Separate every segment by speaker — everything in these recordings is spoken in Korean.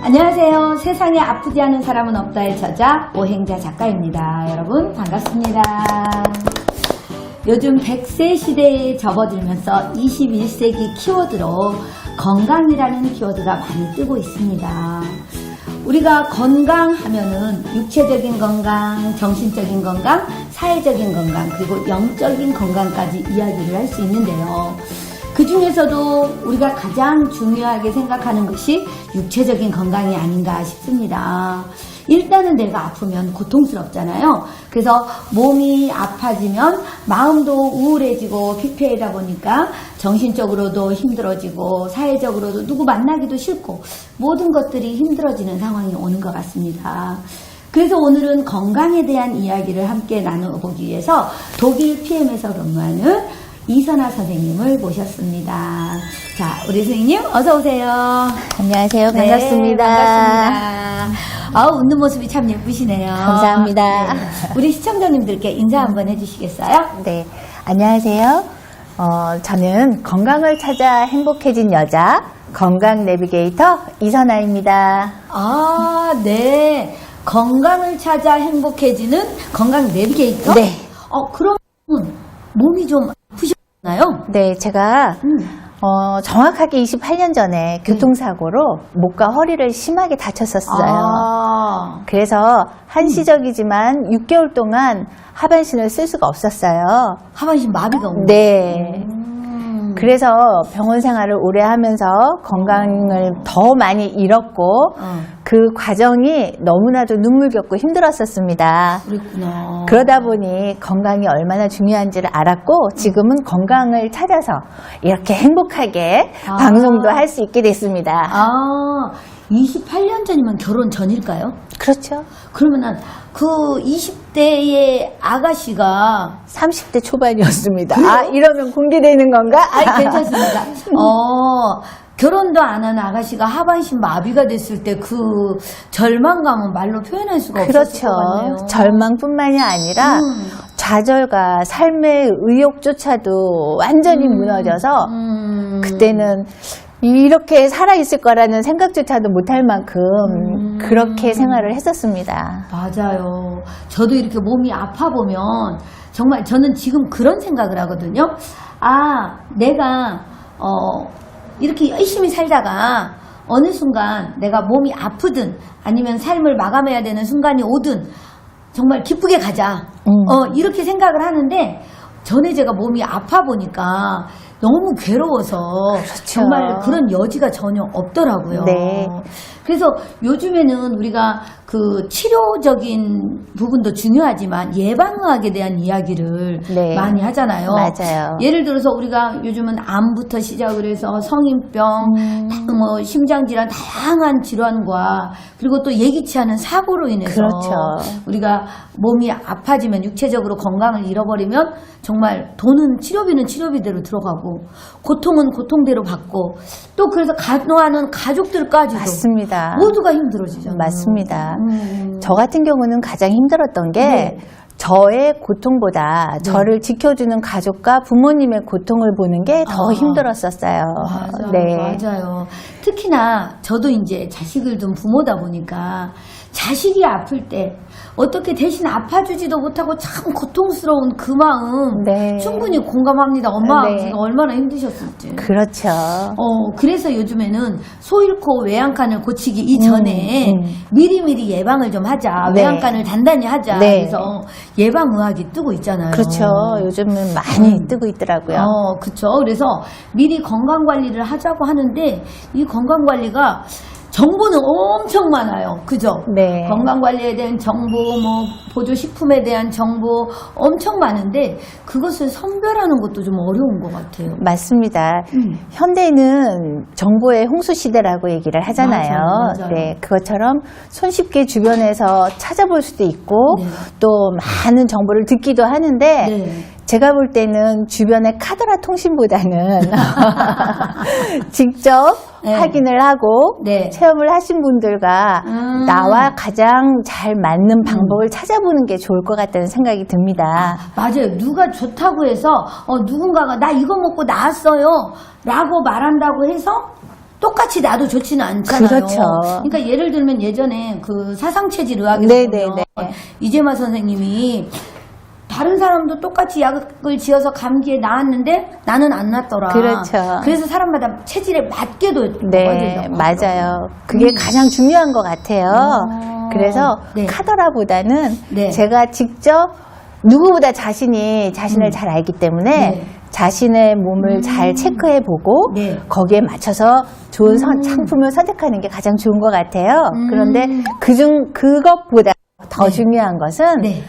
Speaker 1: 안녕하세요. 세상에 아프지 않은 사람은 없다의 저자 오행자 작가입니다. 여러분 반갑습니다. 요즘 100세 시대에 접어들면서 21세기 키워드로 건강이라는 키워드가 많이 뜨고 있습니다. 우리가 건강하면은 육체적인 건강, 정신적인 건강, 사회적인 건강, 그리고 영적인 건강까지 이야기를 할 수 있는데요. 그 중에서도 우리가 가장 중요하게 생각하는 것이 육체적인 건강이 아닌가 싶습니다. 일단은 내가 아프면 고통스럽잖아요. 그래서 몸이 아파지면 마음도 우울해지고 피폐하다 보니까 정신적으로도 힘들어지고 사회적으로도 누구 만나기도 싫고 모든 것들이 힘들어지는 상황이 오는 것 같습니다. 그래서 오늘은 건강에 대한 이야기를 함께 나눠보기 위해서 독일 PM에서 근무하는 이선아 선생님을 모셨습니다. 자, 우리 선생님 어서 오세요.
Speaker 2: 안녕하세요.
Speaker 1: 네,
Speaker 2: 반갑습니다.
Speaker 1: 반갑습니다. 웃는 모습이 참 예쁘시네요.
Speaker 2: 감사합니다.
Speaker 1: 네. 우리 시청자님들께 인사 한번 해주시겠어요?
Speaker 2: 네, 안녕하세요. 저는 건강을 찾아 행복해진 여자 건강 내비게이터 이선아입니다.
Speaker 1: 아, 네. 건강을 찾아 행복해지는 건강 내비게이터?
Speaker 2: 네.
Speaker 1: 그럼 몸이 좀 아프셨나요?
Speaker 2: 네, 제가 정확하게 28년 전에 교통사고로 목과 허리를 심하게 다쳤었어요. 그래서 한시적이지만 6개월 동안 하반신을 쓸 수가 없었어요.
Speaker 1: 하반신 마비가 온
Speaker 2: 네. 그래서 병원 생활을 오래 하면서 건강을 더 많이 잃었고 그 과정이 너무나도 눈물겹고 힘들었었습니다.
Speaker 1: 그랬구나.
Speaker 2: 그러다 보니 건강이 얼마나 중요한지를 알았고 지금은 건강을 찾아서 이렇게 행복하게 방송도 할 수 있게 됐습니다.
Speaker 1: 28년 전이면 결혼 전일까요?
Speaker 2: 그렇죠.
Speaker 1: 그러면은 그 20대의 아가씨가
Speaker 2: 30대 초반이었습니다. 이러면 공개되는 건가?
Speaker 1: 괜찮습니다. 결혼도 안 한 아가씨가 하반신 마비가 됐을 때 그 절망감은 말로 표현할 수가 없었을
Speaker 2: 그렇죠.
Speaker 1: 것 같네요.
Speaker 2: 절망뿐만이 아니라 좌절과 삶의 의욕조차도 완전히 무너져서 그때는 이렇게 살아있을 거라는 생각조차도 못할 만큼 그렇게 생활을 했었습니다.
Speaker 1: 맞아요. 저도 이렇게 몸이 아파 보면 정말 저는 지금 그런 생각을 하거든요. 내가 이렇게 열심히 살다가 어느 순간 내가 몸이 아프든 아니면 삶을 마감해야 되는 순간이 오든 정말 기쁘게 가자. 이렇게 생각을 하는데 전에 제가 몸이 아파 보니까 너무 괴로워서
Speaker 2: 그렇죠.
Speaker 1: 정말 그런 여지가 전혀 없더라고요.
Speaker 2: 네.
Speaker 1: 그래서 요즘에는 우리가 그 치료적인 부분도 중요하지만 예방의학에 대한 이야기를
Speaker 2: 네.
Speaker 1: 많이 하잖아요.
Speaker 2: 맞아요.
Speaker 1: 예를 들어서 우리가 요즘은 암부터 시작을 해서 성인병, 심장질환, 다양한 질환과 그리고 또 예기치 않은 사고로 인해서
Speaker 2: 그렇죠.
Speaker 1: 우리가 몸이 아파지면 육체적으로 건강을 잃어버리면 정말 돈은 치료비는 치료비대로 들어가고 고통은 고통대로 받고 또 그래서 간호하는 가족들까지도
Speaker 2: 맞습니다.
Speaker 1: 모두가 힘들어지잖아요.
Speaker 2: 맞습니다. 저 같은 경우는 가장 힘들었던 게
Speaker 1: 네.
Speaker 2: 저의 고통보다 저를 지켜주는 가족과 부모님의 고통을 보는 게 더 힘들었었어요.
Speaker 1: 맞아요.
Speaker 2: 네.
Speaker 1: 맞아요. 특히나 저도 이제 자식을 둔 부모다 보니까 자식이 아플 때 어떻게 대신 아파주지도 못하고 참 고통스러운 그 마음
Speaker 2: 네.
Speaker 1: 충분히 공감합니다. 엄마
Speaker 2: 네.
Speaker 1: 아버지가 얼마나 힘드셨을지.
Speaker 2: 그렇죠.
Speaker 1: 그래서 요즘에는 소 잃고 외양간을 고치기 이전에 미리미리 예방을 좀 하자.
Speaker 2: 네.
Speaker 1: 외양간을 단단히 하자.
Speaker 2: 네.
Speaker 1: 그래서 예방의학이 뜨고 있잖아요.
Speaker 2: 그렇죠. 요즘은 많이 뜨고 있더라고요.
Speaker 1: 그렇죠. 그래서 미리 건강관리를 하자고 하는데 이 건강관리가 정보는 엄청 많아요. 그죠?
Speaker 2: 네.
Speaker 1: 건강관리에 대한 정보, 보조식품에 대한 정보 엄청 많은데 그것을 선별하는 것도 좀 어려운 것 같아요.
Speaker 2: 맞습니다. 현대는 정보의 홍수 시대라고 얘기를 하잖아요.
Speaker 1: 맞아요.
Speaker 2: 네, 그것처럼 손쉽게 주변에서 찾아볼 수도 있고
Speaker 1: 네.
Speaker 2: 또 많은 정보를 듣기도 하는데
Speaker 1: 네.
Speaker 2: 제가 볼 때는 주변의 카드라 통신보다는 직접
Speaker 1: 네.
Speaker 2: 확인을 하고
Speaker 1: 네.
Speaker 2: 체험을 하신 분들과 나와 가장 잘 맞는 방법을 찾아보는 게 좋을 것 같다는 생각이 듭니다.
Speaker 1: 맞아요. 누가 좋다고 해서 누군가가 나 이거 먹고 나았어요 라고 말한다고 해서 똑같이 나도 좋지는 않잖아요.
Speaker 2: 그렇죠.
Speaker 1: 그러니까 예를 들면 예전에 그 사상체질 의학에서
Speaker 2: 네네네.
Speaker 1: 보면 이재마 선생님이 다른 사람도 똑같이 약을 지어서 감기에 나았는데 나는 안 낫더라.
Speaker 2: 그렇죠.
Speaker 1: 그래서 사람마다 체질에 맞게도 먹어야
Speaker 2: 네,
Speaker 1: 된다고
Speaker 2: 맞아요. 그게 가장 중요한 것 같아요. 그래서
Speaker 1: 네.
Speaker 2: 카더라보다는
Speaker 1: 네.
Speaker 2: 제가 직접 누구보다 자신을 잘 알기 때문에
Speaker 1: 네.
Speaker 2: 자신의 몸을 잘 체크해보고
Speaker 1: 네.
Speaker 2: 거기에 맞춰서 좋은 상품을 선택하는 게 가장 좋은 것 같아요.
Speaker 1: 음.
Speaker 2: 그런데 그것보다 더
Speaker 1: 네.
Speaker 2: 중요한 것은
Speaker 1: 네.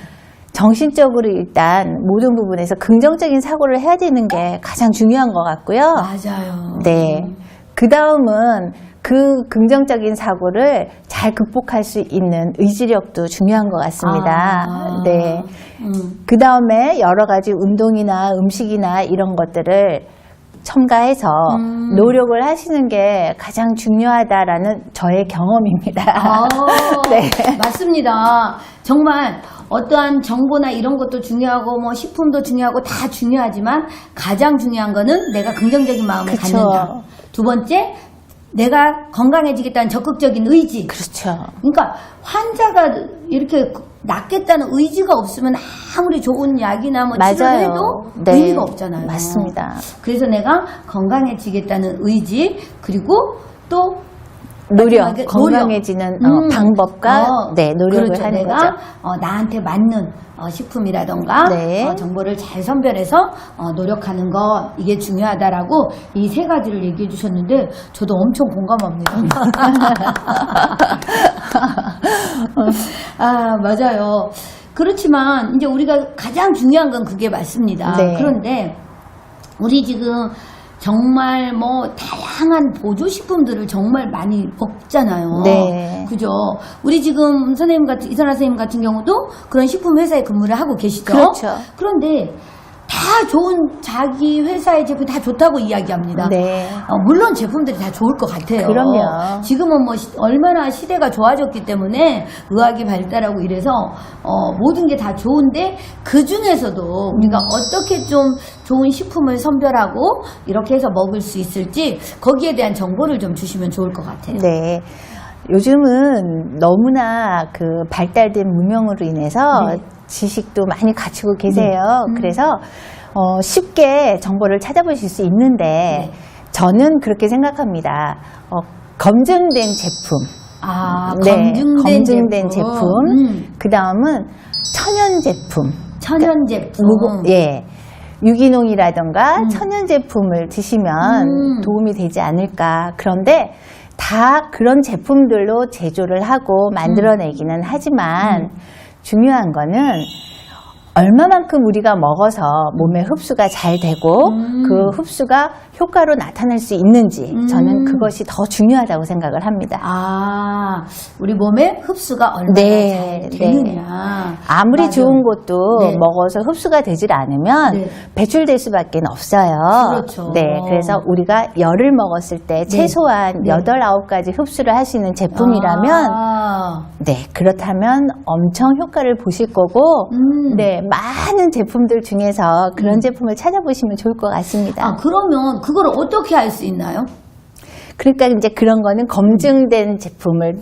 Speaker 2: 정신적으로 일단 모든 부분에서 긍정적인 사고를 해야 되는 게 가장 중요한 것 같고요.
Speaker 1: 맞아요.
Speaker 2: 네. 그 다음은 그 긍정적인 사고를 잘 극복할 수 있는 의지력도 중요한 것 같습니다.
Speaker 1: 아.
Speaker 2: 네. 그 다음에 여러 가지 운동이나 음식이나 이런 것들을 첨가해서 노력을 하시는 게 가장 중요하다라는 저의 경험입니다. 네.
Speaker 1: 맞습니다. 정말 어떠한 정보나 이런 것도 중요하고 뭐 식품도 중요하고 다 중요하지만 가장 중요한 거는 내가 긍정적인 마음을
Speaker 2: 그쵸.
Speaker 1: 갖는다. 두 번째, 내가 건강해지겠다는 적극적인 의지.
Speaker 2: 그렇죠.
Speaker 1: 그러니까 환자가 이렇게 낫겠다는 의지가 없으면 아무리 좋은 약이나 뭐 치료를
Speaker 2: 맞아요.
Speaker 1: 해도
Speaker 2: 네.
Speaker 1: 의미가 없잖아요.
Speaker 2: 맞습니다.
Speaker 1: 그래서 내가 건강해지겠다는 의지, 그리고 또
Speaker 2: 노력,
Speaker 1: 마지막에
Speaker 2: 건강해지는 방법과 네, 노력을
Speaker 1: 그렇죠.
Speaker 2: 하는
Speaker 1: 내가
Speaker 2: 거죠.
Speaker 1: 나한테 맞는 식품이라던가
Speaker 2: 네.
Speaker 1: 정보를 잘 선별해서 노력하는 거, 이게 중요하다라고 이 세 가지를 얘기해 주셨는데 저도 엄청 공감합니다. 아, 맞아요. 그렇지만 이제 우리가 가장 중요한 건 그게 맞습니다.
Speaker 2: 네.
Speaker 1: 그런데 우리 지금 정말 뭐 다양한 보조식품들을 정말 많이 먹잖아요.
Speaker 2: 네.
Speaker 1: 그죠? 우리 지금 이선아 선생님 같은 경우도 그런 식품 회사에 근무를 하고 계시죠?
Speaker 2: 그렇죠.
Speaker 1: 그런데 다 좋은 자기 회사의 제품이 다 좋다고 이야기합니다.
Speaker 2: 네.
Speaker 1: 물론 제품들이 다 좋을 것 같아요.
Speaker 2: 그럼요.
Speaker 1: 지금은 뭐 얼마나 시대가 좋아졌기 때문에 의학이 발달하고 이래서 모든 게 다 좋은데 그 중에서도 우리가 어떻게 좀 좋은 식품을 선별하고 이렇게 해서 먹을 수 있을지 거기에 대한 정보를 좀 주시면 좋을 것 같아요.
Speaker 2: 네. 요즘은 너무나 그 발달된 문명으로 인해서
Speaker 1: 네.
Speaker 2: 지식도 많이 갖추고 계세요. 그래서 쉽게 정보를 찾아보실 수 있는데
Speaker 1: 네.
Speaker 2: 저는 그렇게 생각합니다. 검증된 제품.
Speaker 1: 아,
Speaker 2: 네,
Speaker 1: 검증된
Speaker 2: 제품. 그 다음은 천연 제품.
Speaker 1: 천연 제품.
Speaker 2: 예. 유기농이라던가 천연 제품을 드시면 도움이 되지 않을까. 그런데 다 그런 제품들로 제조를 하고 만들어내기는 하지만 중요한 거는 얼마만큼 우리가 먹어서 몸에 흡수가 잘 되고 그 흡수가 효과로 나타날 수 있는지 저는 그것이 더 중요하다고 생각을 합니다.
Speaker 1: 아, 우리 몸에 흡수가 얼마나
Speaker 2: 네,
Speaker 1: 잘 되느냐.
Speaker 2: 아무리
Speaker 1: 맞아.
Speaker 2: 좋은 것도
Speaker 1: 네.
Speaker 2: 먹어서 흡수가 되질 않으면
Speaker 1: 네.
Speaker 2: 배출될 수밖에 없어요.
Speaker 1: 그렇죠.
Speaker 2: 네, 그래서 우리가 열을 먹었을 때 최소한
Speaker 1: 네.
Speaker 2: 8, 9가지 흡수를 할 수 있는 제품이라면 네, 그렇다면 엄청 효과를 보실 거고 네, 많은 제품들 중에서 그런 제품을 찾아보시면 좋을 것 같습니다.
Speaker 1: 그러면 그걸 어떻게 알 수 있나요?
Speaker 2: 그러니까 이제 그런 거는 검증된 제품을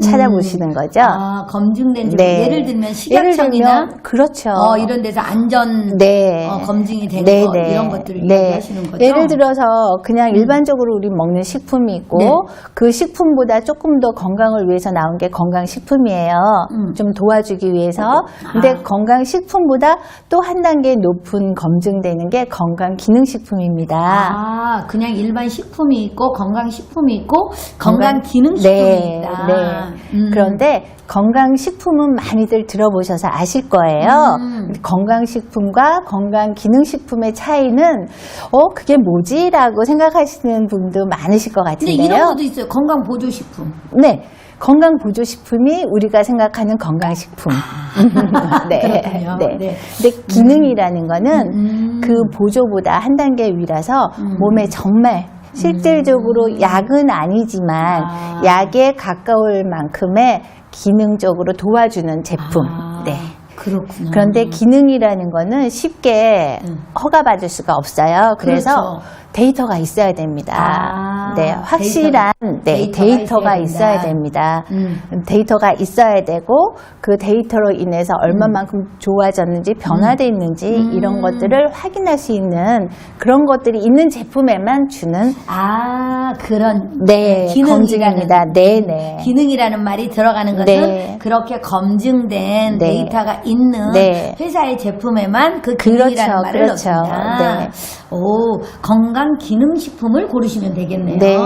Speaker 2: 찾아보시는 거죠.
Speaker 1: 검증된 제품.
Speaker 2: 네.
Speaker 1: 예를 들면
Speaker 2: 예를
Speaker 1: 식약청이나
Speaker 2: 들면 그렇죠.
Speaker 1: 이런 데서 안전
Speaker 2: 네.
Speaker 1: 검증이 된
Speaker 2: 네,
Speaker 1: 거,
Speaker 2: 네.
Speaker 1: 이런 것들을
Speaker 2: 네.
Speaker 1: 얘기하시는 거죠?
Speaker 2: 예를 들어서 그냥 일반적으로 우리 먹는 식품이 있고
Speaker 1: 네.
Speaker 2: 그 식품보다 조금 더 건강을 위해서 나온 게 건강식품이에요. 좀 도와주기 위해서. 근데 건강식품보다 또 한 단계 높은 검증되는 게 건강기능식품입니다.
Speaker 1: 그냥 일반 식품이 있고 건강식품이 있고 건강기능식품이
Speaker 2: 네,
Speaker 1: 있다.
Speaker 2: 네. 그런데 건강식품은 많이들 들어보셔서 아실 거예요. 건강식품과 건강기능식품의 차이는 그게 뭐지? 라고 생각하시는 분도 많으실 것
Speaker 1: 근데
Speaker 2: 같은데요.
Speaker 1: 이런 것도 있어요. 건강보조식품.
Speaker 2: 네. 건강보조식품이 우리가 생각하는 건강식품. 네.
Speaker 1: 그렇군요.
Speaker 2: 네.
Speaker 1: 네.
Speaker 2: 근데 기능이라는 거는 그 보조보다 한 단계 위라서 몸에 정말 실질적으로 약은 아니지만 약에 가까울 만큼의 기능적으로 도와주는 제품. 네.
Speaker 1: 그렇구나.
Speaker 2: 그런데 기능이라는 거는 쉽게 허가받을 수가 없어요. 그래서
Speaker 1: 그렇죠.
Speaker 2: 데이터가 있어야 됩니다.
Speaker 1: 아,
Speaker 2: 네, 확실한 데이터가 있어야 됩니다. 데이터가 있어야 되고 그 데이터로 인해서 얼마만큼 좋아졌는지 변화됐는지 이런 것들을 확인할 수 있는 그런 것들이 있는 제품에만 주는
Speaker 1: 그런
Speaker 2: 네,
Speaker 1: 기능이라는
Speaker 2: 검증입니다. 네네.
Speaker 1: 기능이라는 말이 들어가는 것은
Speaker 2: 네.
Speaker 1: 그렇게 검증된
Speaker 2: 네.
Speaker 1: 데이터가 있는
Speaker 2: 네.
Speaker 1: 회사의 제품에만 그 기능이라는 말을
Speaker 2: 그렇죠.
Speaker 1: 넣습니다.
Speaker 2: 네.
Speaker 1: 오, 건강 기능식품을 고르시면 되겠네요.
Speaker 2: 네.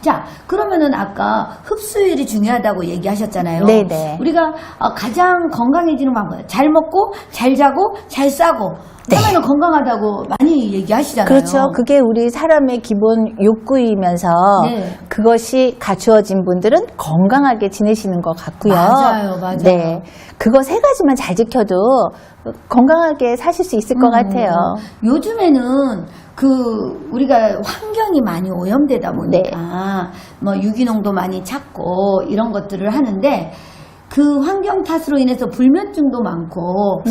Speaker 1: 자, 그러면은 아까 흡수율이 중요하다고 얘기하셨잖아요.
Speaker 2: 네네.
Speaker 1: 우리가 가장 건강해지는 방법, 잘 먹고, 잘 자고, 잘 싸고. 그러면 건강하다고 많이 얘기하시잖아요.
Speaker 2: 그렇죠. 그게 우리 사람의 기본 욕구이면서
Speaker 1: 네.
Speaker 2: 그것이 갖추어진 분들은 건강하게 지내시는 것 같고요.
Speaker 1: 맞아요, 맞아요.
Speaker 2: 네. 그거 세 가지만 잘 지켜도 건강하게 사실 수 있을 것 같아요.
Speaker 1: 요즘에는 우리가 환경이 많이 오염되다 보니까 뭐 유기농도 많이 찾고 이런 것들을 하는데 그 환경 탓으로 인해서 불면증도 많고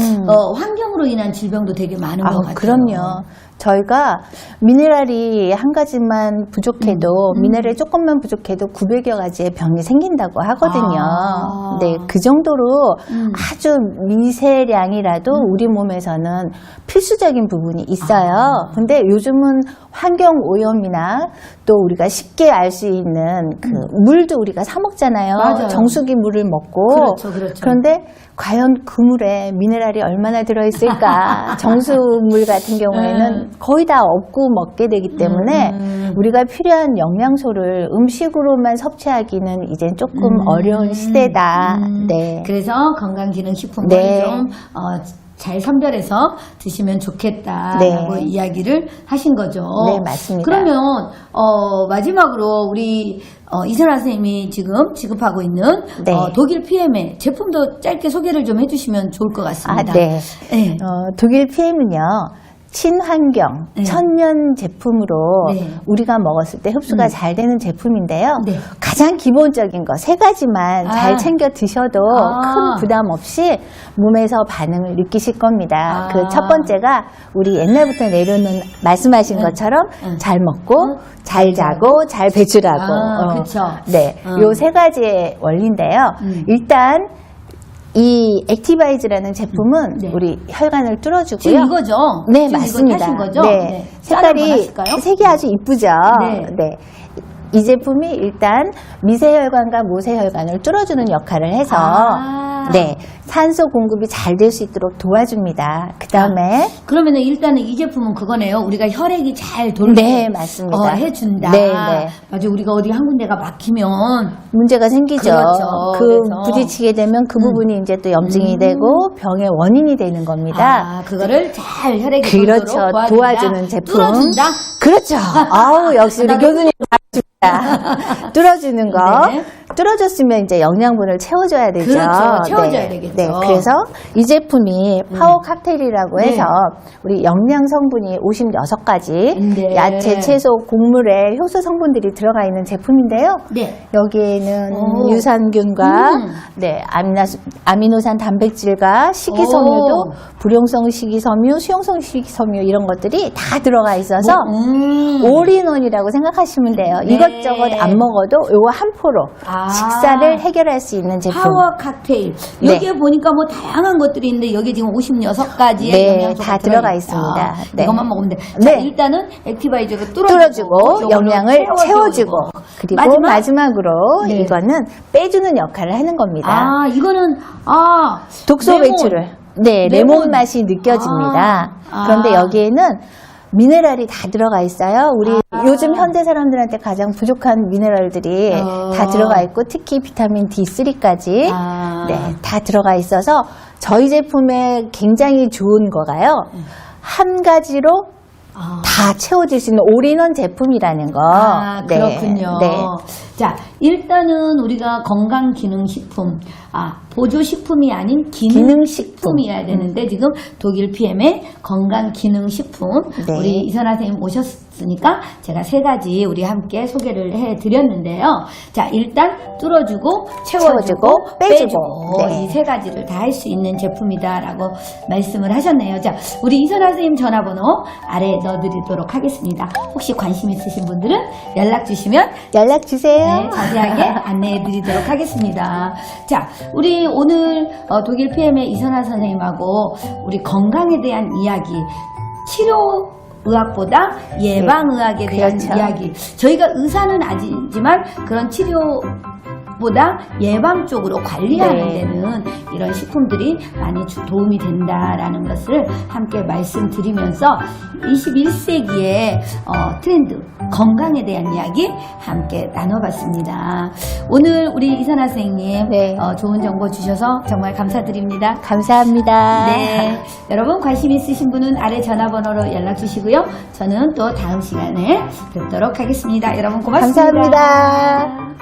Speaker 1: 환경으로 인한 질병도 되게 많은 것 같아요.
Speaker 2: 그럼요. 저희가 미네랄이 한 가지만 부족해도 미네랄이 조금만 부족해도 900여 가지의 병이 생긴다고 하거든요. 네, 그 정도로 아주 미세량이라도 우리 몸에서는 필수적인 부분이 있어요. 근데 요즘은 환경 오염이나 또 우리가 쉽게 알 수 있는 그 물도 우리가 사 먹잖아요.
Speaker 1: 맞아요.
Speaker 2: 정수기 물을 먹고.
Speaker 1: 그렇죠, 그렇죠.
Speaker 2: 그런데 과연 그 물에 미네랄이 얼마나 들어있을까? 정수물 같은 경우에는 거의 다 없고 먹게 되기 때문에 우리가 필요한 영양소를 음식으로만 섭취하기는 이젠 조금 어려운 시대다. 네.
Speaker 1: 그래서 건강기능식품을
Speaker 2: 네.
Speaker 1: 좀 잘 선별해서 드시면 좋겠다라고
Speaker 2: 네.
Speaker 1: 이야기를 하신 거죠.
Speaker 2: 네, 맞습니다.
Speaker 1: 그러면 마지막으로 우리 이선아 선생님이 지금 지급하고 있는
Speaker 2: 네.
Speaker 1: 독일 PM의 제품도 짧게 소개를 좀 해주시면 좋을 것 같습니다.
Speaker 2: 네.
Speaker 1: 네.
Speaker 2: 독일 PM은요. 친환경,
Speaker 1: 네.
Speaker 2: 천연 제품으로
Speaker 1: 네.
Speaker 2: 우리가 먹었을 때 흡수가 잘 되는 제품인데요.
Speaker 1: 네.
Speaker 2: 가장 기본적인 거 세 가지만 잘 챙겨 드셔도 큰 부담 없이 몸에서 반응을 느끼실 겁니다. 그 첫 번째가 우리 옛날부터 내려오는 말씀하신 것처럼 잘 먹고 잘 자고 잘 배출하고
Speaker 1: 그렇죠.
Speaker 2: 네, 요 세 가지의 원리인데요. 일단 이 액티바이즈라는 제품은
Speaker 1: 네.
Speaker 2: 우리 혈관을 뚫어주고요.
Speaker 1: 지금 이거죠?
Speaker 2: 네,
Speaker 1: 지금
Speaker 2: 맞습니다.
Speaker 1: 이거 타신 거죠?
Speaker 2: 네. 색깔이 색이 아주 이쁘죠.
Speaker 1: 네.
Speaker 2: 네. 이 제품이 일단 미세혈관과 모세혈관을 뚫어주는 역할을 해서 네, 산소 공급이 잘 될 수 있도록 도와줍니다. 그 다음에
Speaker 1: 그러면은 일단은 이 제품은 그거네요. 우리가 혈액이 잘 돌게
Speaker 2: 네, 맞습니다.
Speaker 1: 해준다.
Speaker 2: 네, 네.
Speaker 1: 맞아. 우리가 어디 한 군데가 막히면
Speaker 2: 문제가 생기죠.
Speaker 1: 그렇죠.
Speaker 2: 그 부딪히게 되면 그 부분이 이제 또 염증이 되고 병의 원인이 되는 겁니다.
Speaker 1: 그거를 잘 혈액이
Speaker 2: 그렇죠.
Speaker 1: 돌도록
Speaker 2: 도와주는 제품.
Speaker 1: 뚫어준다.
Speaker 2: 그렇죠. 아우, 역시 우리 교수님 뚫어주는 거.
Speaker 1: 네.
Speaker 2: 뚫어줬으면 이제 영양분을 채워줘야 되죠.
Speaker 1: 그렇죠. 채워줘야 되겠죠.
Speaker 2: 네. 그래서 이 제품이 파워 칵테일이라고
Speaker 1: 네.
Speaker 2: 해서 우리 영양 성분이 56가지
Speaker 1: 네.
Speaker 2: 야채, 채소, 곡물에 효소 성분들이 들어가 있는 제품인데요.
Speaker 1: 네.
Speaker 2: 여기에는
Speaker 1: 오.
Speaker 2: 유산균과 네, 아미노산 단백질과 식이섬유도 불용성 식이섬유, 수용성 식이섬유 이런 것들이 다 들어가 있어서 올인원이라고 생각하시면 돼요.
Speaker 1: 네.
Speaker 2: 이것저것 안 먹어도 요거 한 포로 식사를 해결할 수 있는 제품.
Speaker 1: 파워 칵테일.
Speaker 2: 네.
Speaker 1: 여기에 보니까 뭐 다양한 것들이 있는데 여기 지금 56가지의
Speaker 2: 네,
Speaker 1: 영양소가
Speaker 2: 다 들어가 있습니다. 네.
Speaker 1: 이것만 먹으면 돼.
Speaker 2: 네.
Speaker 1: 자, 일단은 액티바이저로
Speaker 2: 뚫어주고
Speaker 1: 요거를
Speaker 2: 영양을 채워주고 그리고 마지막으로
Speaker 1: 네.
Speaker 2: 이거는 빼주는 역할을 하는 겁니다.
Speaker 1: 이거는
Speaker 2: 독소
Speaker 1: 레몬.
Speaker 2: 배출을 네, 레몬 맛이 느껴집니다. 그런데 여기에는 미네랄이 다 들어가 있어요. 우리 요즘 현대 사람들한테 가장 부족한 미네랄들이 다 들어가 있고 특히 비타민 D3까지 네, 다 들어가 있어서 저희 제품에 굉장히 좋은 거가요. 한 가지로 다 채워질 수 있는 올인원 제품이라는 거.
Speaker 1: 그렇군요.
Speaker 2: 네.
Speaker 1: 자, 일단은 우리가 건강기능식품, 보조식품이 아닌 기능식품이어야 되는데 지금 독일 PM의 건강기능식품
Speaker 2: 네.
Speaker 1: 우리 이선아 선생님 오셨으니까 제가 3가지 우리 함께 소개를 해드렸는데요. 자, 일단 뚫어주고 채워주고 빼주고
Speaker 2: 네.
Speaker 1: 이 3가지를 다 할 수 있는 제품이다라고 말씀을 하셨네요. 자, 우리 이선아 선생님 전화번호 아래에 넣어드리도록 하겠습니다. 혹시 관심 있으신 분들은 연락 주시면
Speaker 2: 연락 주세요.
Speaker 1: 네, 자세하게 안내해 드리도록 하겠습니다. 자, 우리 오늘 독일 PM의 이선아 선생님하고 우리 건강에 대한 이야기, 치료 의학보다 예방의학에 대한
Speaker 2: 그렇죠.
Speaker 1: 이야기. 저희가 의사는 아니지만 그런 치료보다 예방 쪽으로 관리하는
Speaker 2: 네.
Speaker 1: 데는 이런 식품들이 많이 도움이 된다라는 것을 함께 말씀드리면서 21세기의 트렌드, 건강에 대한 이야기 함께 나눠봤습니다. 오늘 우리 이선아 선생님
Speaker 2: 네.
Speaker 1: 좋은 정보 주셔서 정말 감사드립니다.
Speaker 2: 감사합니다.
Speaker 1: 네, 여러분 관심 있으신 분은 아래 전화번호로 연락 주시고요. 저는 또 다음 시간에 뵙도록 하겠습니다. 여러분 고맙습니다.
Speaker 2: 감사합니다.